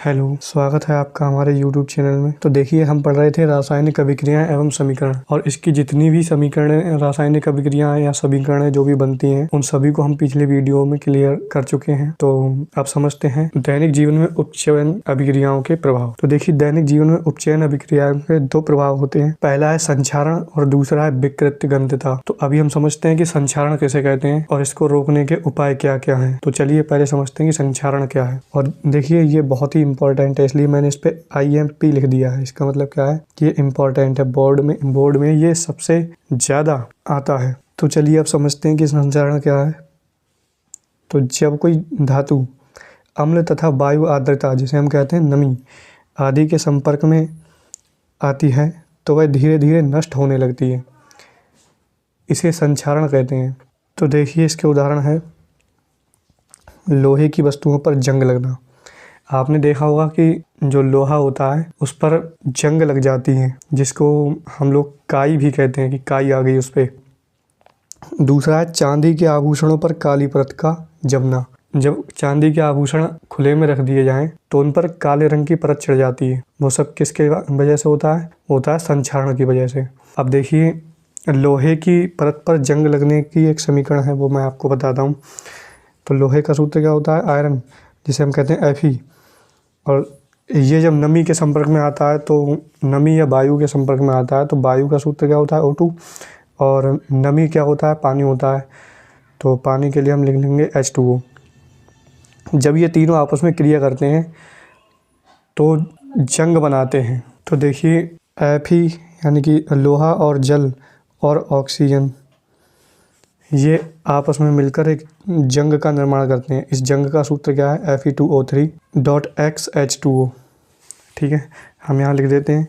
Hello, स्वागत है आपका हमारे YouTube चैनल में। तो देखिए, हम पढ़ रहे थे रासायनिक अभिक्रियाएं एवं समीकरण, और इसकी जितनी भी समीकरण रासायनिक अभिक्रियाएं या समीकरण जो भी बनती हैं उन सभी को हम पिछले वीडियो में क्लियर कर चुके हैं। तो अब समझते हैं दैनिक जीवन में उपचयन अभिक्रियाओं के प्रभाव। तो देखिए, दैनिक जीवन में उपचयन अभिक्रियाओं के दो प्रभाव होते हैं। पहला है संक्षारण और दूसरा है विकृत गंधता। तो अभी हम समझते हैं कि संक्षारण किसे कहते हैं और इसको रोकने के उपाय क्या क्या हैं। तो चलिए पहले समझते हैं कि संक्षारण क्या है। और देखिए, ये बहुत ही इंपॉर्टेंट है, इसलिए मैंने इस पे IMP लिख दिया है। इसका मतलब क्या है कि ये इंपॉर्टेंट है, बोर्ड में ये सबसे ज्यादा आता है। तो चलिए अब समझते हैं कि संक्षारण क्या है। तो जब कोई धातु अम्ल तथा वायु आर्द्रता, जिसे हम कहते हैं नमी आदि के संपर्क में आती है तो वह धीरे धीरे नष्ट होने लगती है, इसे संक्षारण कहते हैं। तो देखिए, इसके उदाहरण है लोहे की वस्तुओं पर जंग लगना। आपने देखा होगा कि जो लोहा होता है उस पर जंग लग जाती है, जिसको हम लोग काई भी कहते हैं कि काई आ गई उस पे। दूसरा है चांदी के आभूषणों पर काली परत का जमना। जब चांदी के आभूषण खुले में रख दिए जाएं तो उन पर काले रंग की परत चढ़ जाती है। वो सब किसके वजह से होता है संक्षारण की वजह से। अब देखिए, लोहे की परत पर जंग लगने की एक समीकरण है, वो मैं आपको बताता हूँ। तो लोहे का सूत्र क्या होता है? आयरन, जिसे हम कहते हैं Fe। और ये जब नमी के संपर्क में आता है, तो नमी या वायु के संपर्क में आता है तो वायु का सूत्र क्या होता है? O2। और नमी क्या होता है? पानी होता है। तो पानी के लिए हम लिख लेंगे H2O। जब ये तीनों आपस में क्रिया करते हैं तो जंग बनाते हैं। तो देखिए, Fe यानी कि लोहा और जल और ऑक्सीजन, ये आपस में मिलकर एक जंग का निर्माण करते हैं। इस जंग का सूत्र क्या है? Fe2O3.XH2O। ठीक है, हम यहाँ लिख देते हैं।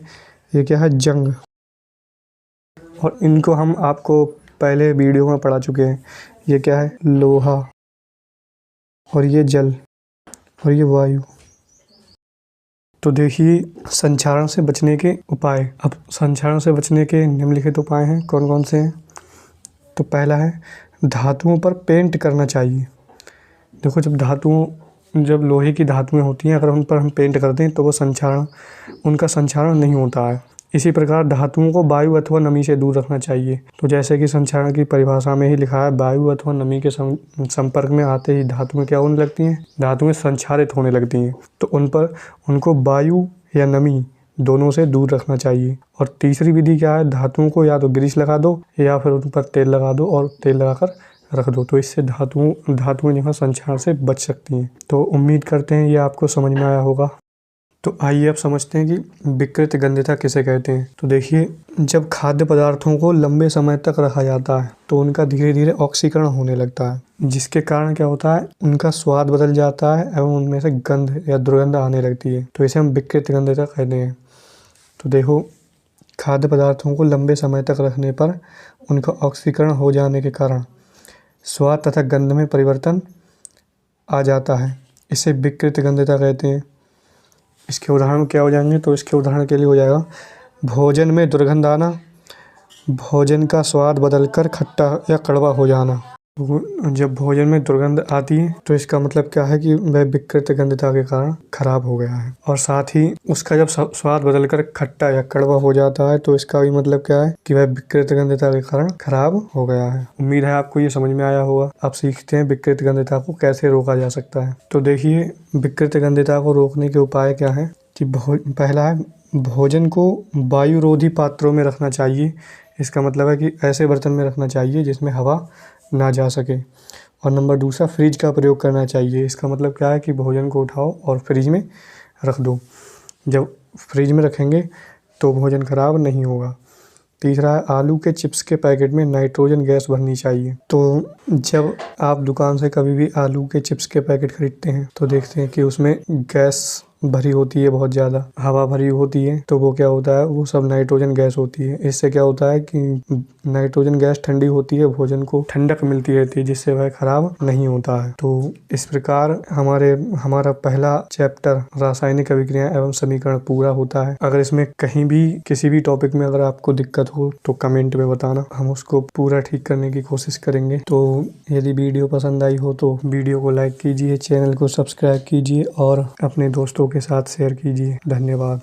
ये क्या है? जंग। और इनको हम आपको पहले वीडियो में पढ़ा चुके हैं। ये क्या है? लोहा, और ये जल, और ये वायु। तो देखिए, संक्षारण से बचने के उपाय। अब संक्षारण से बचने के निम्नलिखित उपाय हैं। कौन कौन से हैं? तो पहला है धातुओं पर पेंट करना चाहिए। देखो, जब लोहे की धातुएं होती हैं, अगर उन पर हम पेंट करते हैं तो वो उनका संक्षारण नहीं होता है। इसी प्रकार धातुओं को वायु अथवा नमी से दूर रखना चाहिए। तो जैसे कि संक्षारण की परिभाषा में ही लिखा है, वायु अथवा नमी के संपर्क में आते ही धातुएं क्या होने लगती हैं? धातुएं संक्षारित होने लगती हैं। तो उनको वायु या नमी दोनों से दूर रखना चाहिए। और तीसरी विधि क्या है? धातुओं को या तो ग्रीस लगा दो या फिर उन पर तेल लगा दो और तेल लगाकर रख दो। तो इससे धातुएं जो है संक्षारण से बच सकती हैं। तो उम्मीद करते हैं ये आपको समझ में आया होगा। तो आइए अब समझते हैं कि विकृत गंधता किसे कहते हैं। तो देखिए, जब खाद्य पदार्थों को लंबे समय तक रखा जाता है तो उनका धीरे धीरे ऑक्सीकरण होने लगता है, जिसके कारण क्या होता है? उनका स्वाद बदल जाता है एवं उनमें से गंध या दुर्गंध आने लगती है। तो इसे हम विकृत गंधता कहते हैं। तो देखो, खाद्य पदार्थों को लंबे समय तक रखने पर उनका ऑक्सीकरण हो जाने के कारण स्वाद तथा गंध में परिवर्तन आ जाता है। इसे विकृत गंधता कहते हैं। इसके उदाहरण क्या हो जाएंगे? तो इसके उदाहरण के लिए हो जाएगा भोजन में दुर्गंध आना, भोजन का स्वाद बदलकर खट्टा या कड़वा हो जाना। जब भोजन में दुर्गंध आती है तो इसका मतलब क्या है कि वह विकृत गंधता के कारण खराब हो गया है। और साथ ही उसका जब स्वाद बदलकर खट्टा या कड़वा हो जाता है तो इसका भी मतलब क्या है कि वह विकृत गंधता के कारण खराब हो गया है। उम्मीद है आपको ये समझ में आया होगा। अब सीखते हैं विकृत गंधता को कैसे रोका जा सकता है। तो देखिए, विकृत गंधता को रोकने के उपाय क्या है कि पहला है भोजन को वायुरोधी पात्रों में रखना चाहिए। इसका मतलब है कि ऐसे बर्तन में रखना चाहिए जिसमें हवा ना जा सके। और नंबर दूसरा, फ्रिज का प्रयोग करना चाहिए। इसका मतलब क्या है कि भोजन को उठाओ और फ्रिज में रख दो। जब फ्रिज में रखेंगे तो भोजन खराब नहीं होगा। तीसरा है आलू के चिप्स के पैकेट में नाइट्रोजन गैस भरनी चाहिए। तो जब आप दुकान से कभी भी आलू के चिप्स के पैकेट खरीदते हैं तो देखते हैं कि उसमें गैस भरी होती है, बहुत ज़्यादा हवा भरी होती है। तो वो क्या होता है? वो सब नाइट्रोजन गैस होती है। इससे क्या होता है कि नाइट्रोजन गैस ठंडी होती है, भोजन को ठंडक मिलती रहती है, जिससे वह खराब नहीं होता है। तो इस प्रकार हमारा पहला चैप्टर रासायनिक अभिक्रिया एवं समीकरण पूरा होता है। अगर इसमें कहीं भी किसी भी टॉपिक में अगर आपको दिक्कत हो तो कमेंट में बताना, हम उसको पूरा ठीक करने की कोशिश करेंगे। तो यदि वीडियो पसंद आई हो तो वीडियो को लाइक कीजिए, चैनल को सब्सक्राइब कीजिए और अपने दोस्तों के साथ शेयर कीजिए। धन्यवाद।